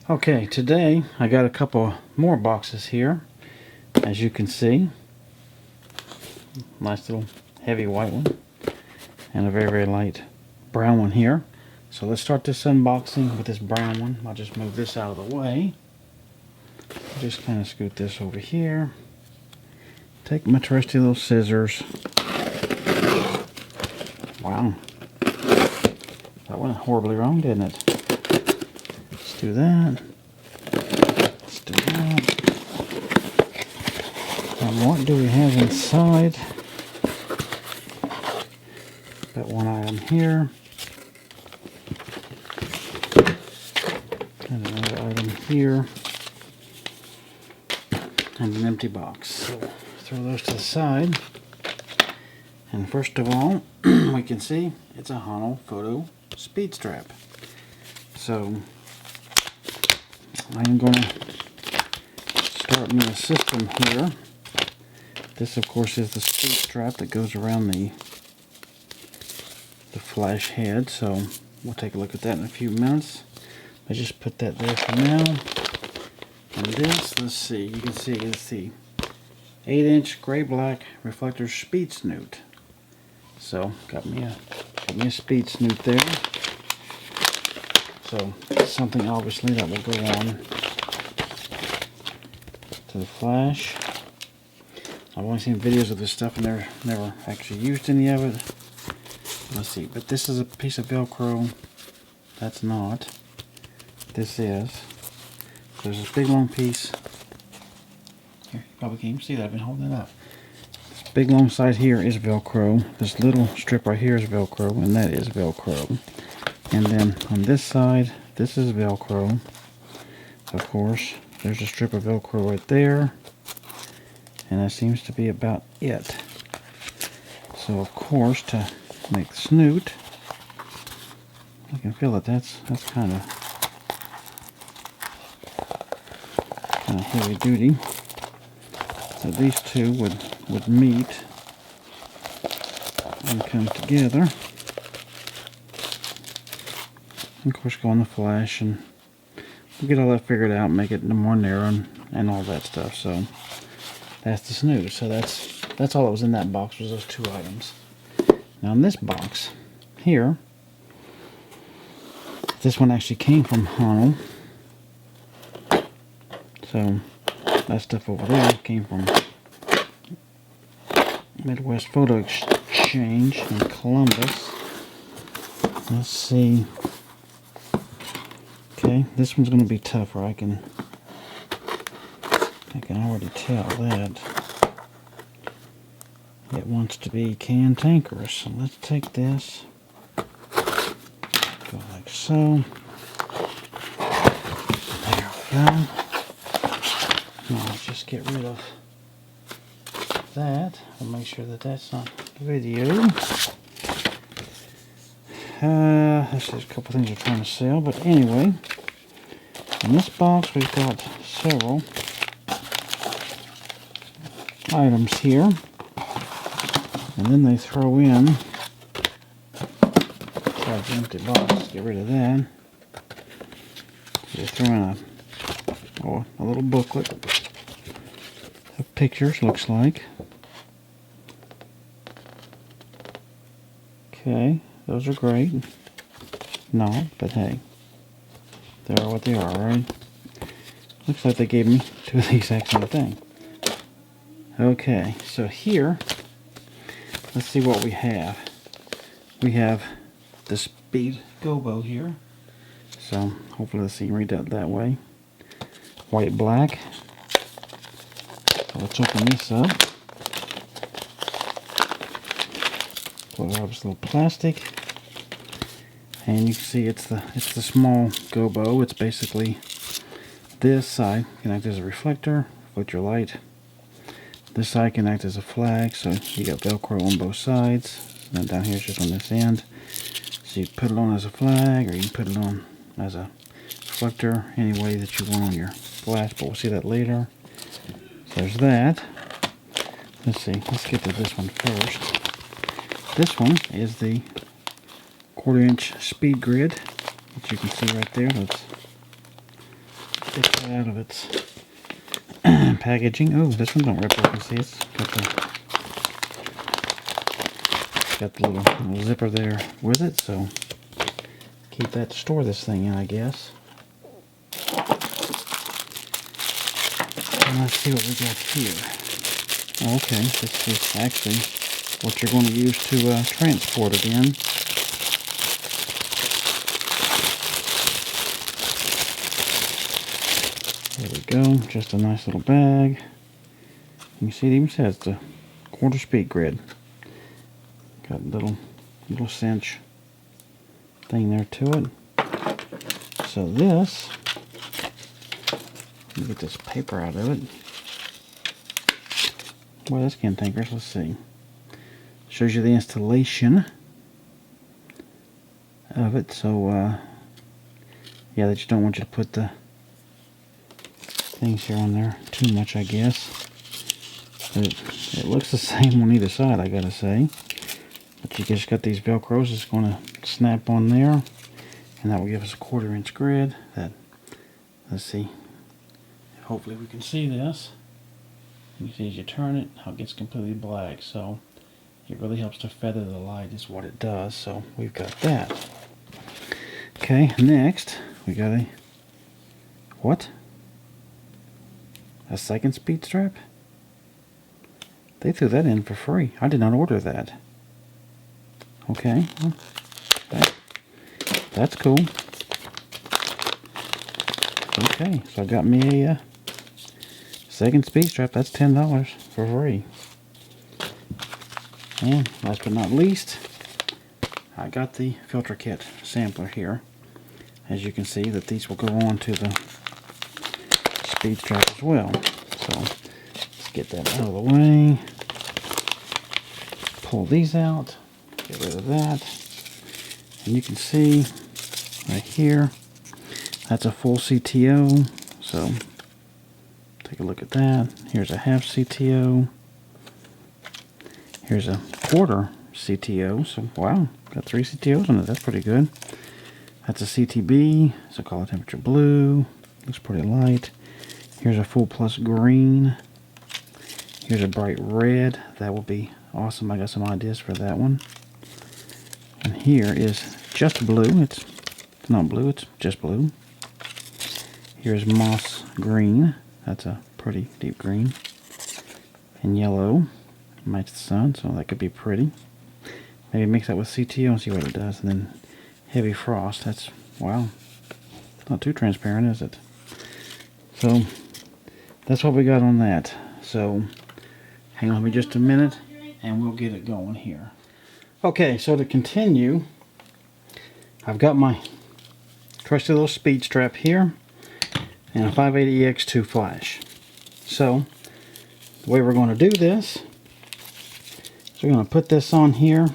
Okay, today I got a couple more boxes here, as you can see. Nice little heavy white one, and a very light brown one here. So let's start this unboxing with this brown one. I'll just move this out of the way. Just kind of scoot this over here. Take my trusty little scissors. Wow. That went horribly wrong, didn't it? Let's do that. Let's do that. And what do we have inside? Got one item here. And another item here. And an empty box. So throw those to the side. And first of all, we can see it's a Honl photo speed strap. So I am going to start me a system here. This, of course, is the speed strap that goes around the flash head. So we'll take a look at that in a few minutes. I just put that there for now. And this, let's see, you can see it's the 8-inch gray-black reflector speed snoot. So got me a speed snoot there. So something obviously that will go on to the flash. I've only seen videos of this stuff and never actually used any of it. Let's see, but this is a piece of Velcro. That's not. This is. There's this big long piece. Here, you probably can't even see that. I've been holding it up. This big long side here is Velcro. This little strip right here is Velcro, and that is Velcro. And then on this side, this is Velcro. Of course, there's a strip of Velcro right there. And that seems to be about it. So of course, to make the snoot, I can feel that that's kind of heavy duty. So these two would meet and come together. And of course, go on the flash, and we'll get all that figured out, make it more narrow and all that stuff. So that's the snoot. So that's all that was in that box, was those two items. Now in this box here, this one actually came from Honl. So that stuff over there came from Midwest Photo Exchange in Columbus. Let's see. Okay, this one's going to be tougher. I can already tell that it wants to be cantankerous. So let's take this, go like so. There we go. Now let's just get rid of that and make sure that that's not video. There's a couple things we're trying to sell, but anyway, in this box we've got several items here, and then they throw in the empty box. Get rid of that. They throw in a little booklet of pictures, looks like. Okay, those are great. No, but hey, they are what they are, right? Looks like they gave me two of the exact same thing. Okay, so here, let's see what we have. We have the speed gobo here. So hopefully let's see, read that way. White, black. So let's open this up. Pull out this little plastic, and you can see it's the small gobo. It's basically this side can act as a reflector, reflect your light. This side can act as a flag, so you got Velcro on both sides. And then down here is just on this end. So you put it on as a flag, or you can put it on as a reflector any way that you want on your flash, but we'll see that later. So there's that. Let's see, let's get to this one first. This one is the 1/4 inch speed grid, which you can see right there. Let's Get that out of its packaging. Oh, this one don't rip open. See, it's got the little zipper there with it, so keep that to store this thing in, I guess. And let's see what we got here. Okay, this is actually what you're going to use to transport it in. There we go, just a nice little bag. You can see it even says the quarter speed grid. Got a little cinch thing there to it. So this, let me get this paper out of it. Boy, that's cantankerous. Let's see. Shows you the installation of it. So, yeah, they just don't want you to put the things here on there too much, I guess. But it looks the same on either side, I gotta say. But you just got these Velcros. It's going to snap on there, and that will give us a 1/4 inch grid. That, let's see. Hopefully we can see this. You see as you turn it, how it gets completely black. So it really helps to feather the light is what it does. So we've got that. Okay, next we got a, what? A second speed strap? They threw that in for free. I did not order that. Okay, well, that's cool. Okay, so I got me a second speed strap. That's $10 for free. And last but not least, I got the filter kit sampler here. As you can see, that these will go on to the speed strap as well. So let's get that out of the way. Pull these out. Get rid of that. And you can see right here, that's a full CTO. So take a look at that. Here's a half CTO. Here's a 1/4 CTO. So wow, got 3 CTOs on it. That's pretty good. That's a CTB. So color temperature blue. Looks pretty light. Here's a full plus green. Here's a bright red. That will be awesome. I got some ideas for that one. And here is just blue. It's not blue, it's just blue. Here's moss green. That's a pretty deep green. And yellow. Match the sun, so that could be pretty. Maybe mix that with CTO and see what it does. And then heavy frost. That's, wow. Not too transparent, is it? So that's what we got on that. So hang on me just a minute and we'll get it going here. Okay, so to continue, I've got my trusty little speed strap here and a 580EX2 flash. So the way we're going to do this is we're going to put this on here.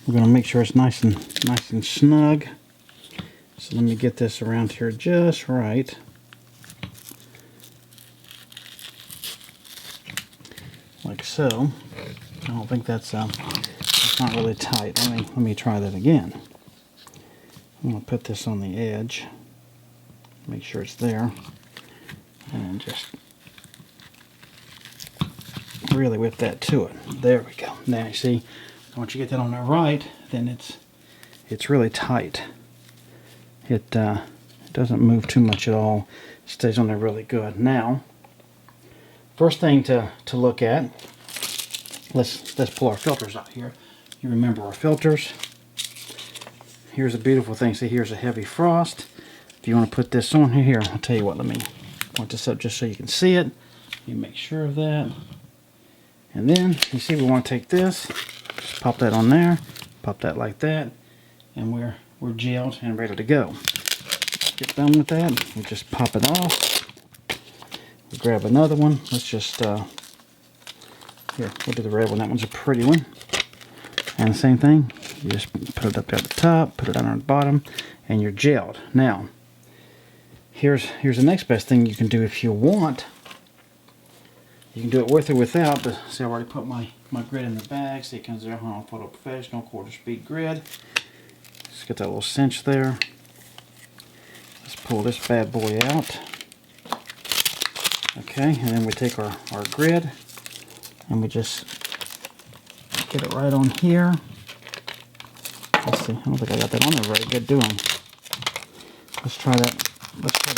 We're going to make sure it's nice and snug. So let me get this around here just right. Like so. I don't think that's it's not really tight. Let me try that again. I'm going to put this on the edge. Make sure it's there. And just really whip that to it. There we go. Now you see, once you get that on there right, then it's really tight. It doesn't move too much at all. It stays on there really good. Now, first thing to look at, let's pull our filters out here. You remember our filters. Here's a beautiful thing. See, here's a heavy frost. If you want to put this on here, I'll tell you what, let me point this up just so you can see it. You make sure of that. And then, you see, we want to take this, just pop that on there, pop that like that, and we're gelled and ready to go. Get done with that, we just pop it off. We grab another one. Let's just, here, we'll do the red one. That one's a pretty one. And the same thing, you just put it up there at the top, put it down on the bottom, and you're gelled. Now, here's the next best thing you can do if you want. You can do it with or without, but see, I already put my grid in the bag. See, it comes there, Honl Photo Professional 1/4 speed grid. Just get that little cinch there. pull this bad boy out. Okay, and then we take our grid and we just get it right on here. Let's see, I don't think I got that on there very good, do I? Let's try that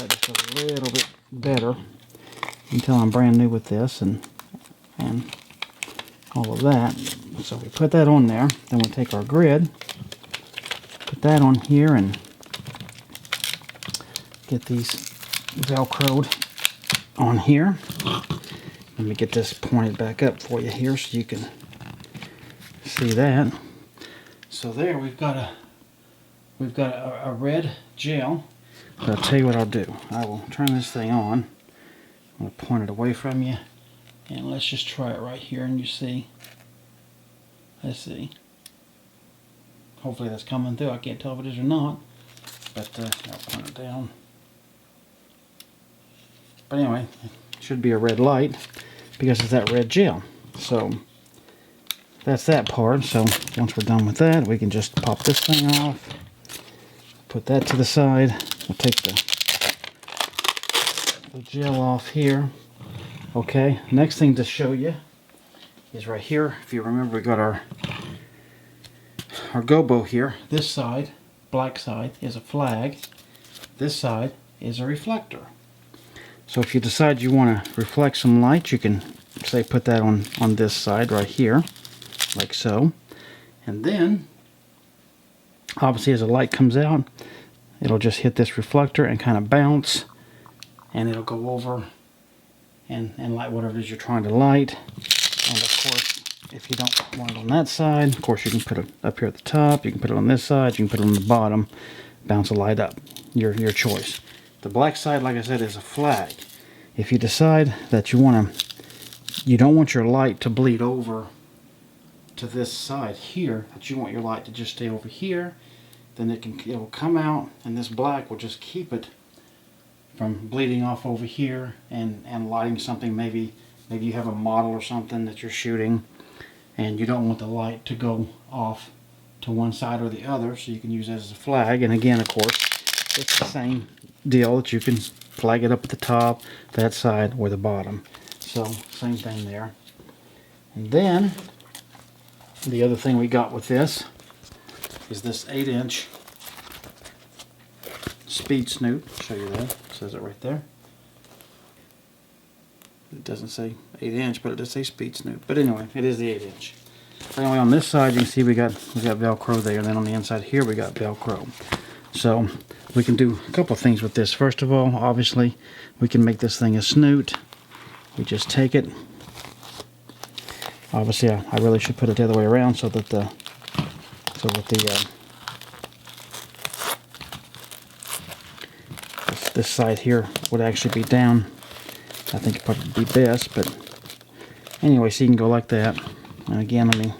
just a little bit better until I'm brand new with this and all of that. So we put that on there, then we take our grid, put that on here and get these velcroed on here. Let me get this pointed back up for you here so you can see that. So there we've got a red gel. But I'll tell you what I'll do. I will turn this thing on. I'm going to point it away from you. And let's just try it right here and you see. Let's see. Hopefully that's coming through. I can't tell if it is or not. But I'll point it down. But anyway, it should be a red light because it's that red gel. So that's that part. So once we're done with that, we can just pop this thing off. Put that to the side. We'll take the gel off here. Okay, next thing to show you is right here. If you remember, we got our gobo here. This side, black side, is a flag. This side is a reflector. So if you decide you want to reflect some light, you can say put that on this side right here, like so. And then, obviously as the light comes out, it'll just hit this reflector and kind of bounce, and it'll go over and light whatever it is you're trying to light. And of course, if you don't want it on that side, of course you can put it up here at the top, you can put it on this side, you can put it on the bottom, bounce the light up, your choice. The black side, like I said, is a flag. If you decide that you don't want your light to bleed over to this side here, that you want your light to just stay over here, then it'll come out, and this black will just keep it from bleeding off over here and lighting something. Maybe you have a model or something that you're shooting and you don't want the light to go off to one side or the other, so you can use it as a flag. And again, of course, it's the same deal that you can flag it up at the top, that side, or the bottom. So same thing there. And then the other thing we got with this is this 8-inch speed snoot. I'll show you that. It says it right there. It doesn't say 8-inch, but it does say speed snoot. But anyway, it is the 8-inch. Anyway, on this side you can see we got Velcro there, and then on the inside here we got Velcro. So we can do a couple things with this. First of all, obviously, we can make this thing a snoot. We just take it. Obviously, I really should put it the other way around so that this side here would actually be down. I think it probably be best, but anyway, so you can go like that. And again, let me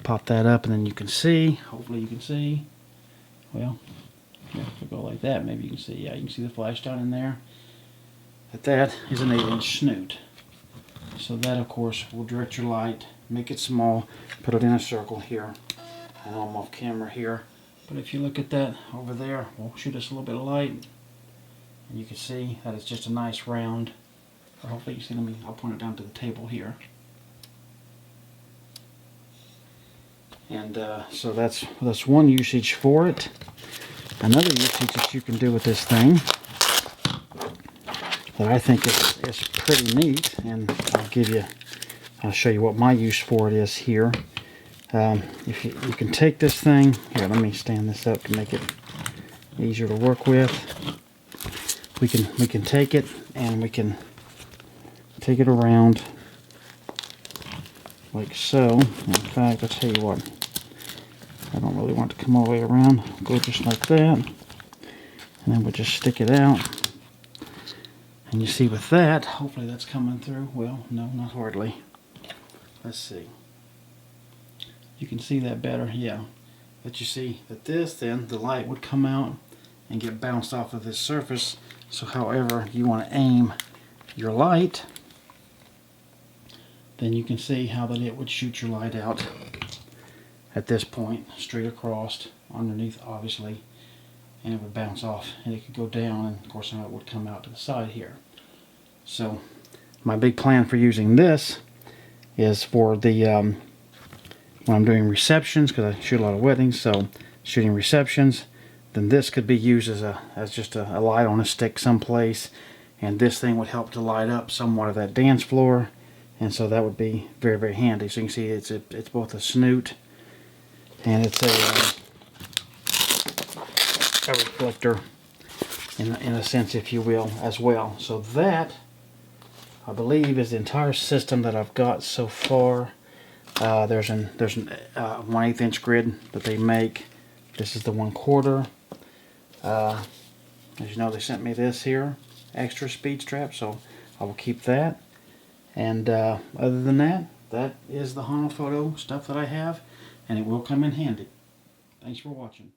pop that up, and then you can see. Hopefully, you can see. Well, yeah, if we go like that, maybe you can see. Yeah, you can see the flash down in there. But that is an 8-inch snoot. So that, of course, will direct your light, make it small, put it in a circle here. I know I'm off camera here, but if you look at that over there, we'll shoot us a little bit of light, and you can see that it's just a nice round. Or hopefully you see. I'll point it down to the table here. And so that's one usage for it. Another usage that you can do with this thing that I think is pretty neat, and I'll show you what my use for it is here. If you can take this thing here, let me stand this up to make it easier to work with. We can take it, and we can take it around like so. In fact, I'll tell you what, I don't really want it to come all the way around. Go just like that, and then we'll just stick it out. And you see with that, hopefully that's coming through. Well, no, not hardly. Let's see. You can see that better, yeah. But you see that then the light would come out and get bounced off of this surface. So however you want to aim your light, then you can see how that it would shoot your light out at this point, straight across, underneath obviously. and it would bounce off, and it could go down, and of course some of it would come out to the side here. So my big plan for using this is for the when I'm doing receptions, because I shoot a lot of weddings, so shooting receptions, then this could be used as just a light on a stick someplace, and this thing would help to light up somewhat of that dance floor, and so that would be very, very handy. So you can see it's both a snoot and it's a reflector in a sense, if you will, as well. So that, I believe, is the entire system that I've got so far. There's an 1/8 inch grid that they make. This is the 1/4. As you know, they sent me this here, extra speed strap, so I will keep that. And other than that, that is the Honl photo stuff that I have, and it will come in handy. Thanks for watching.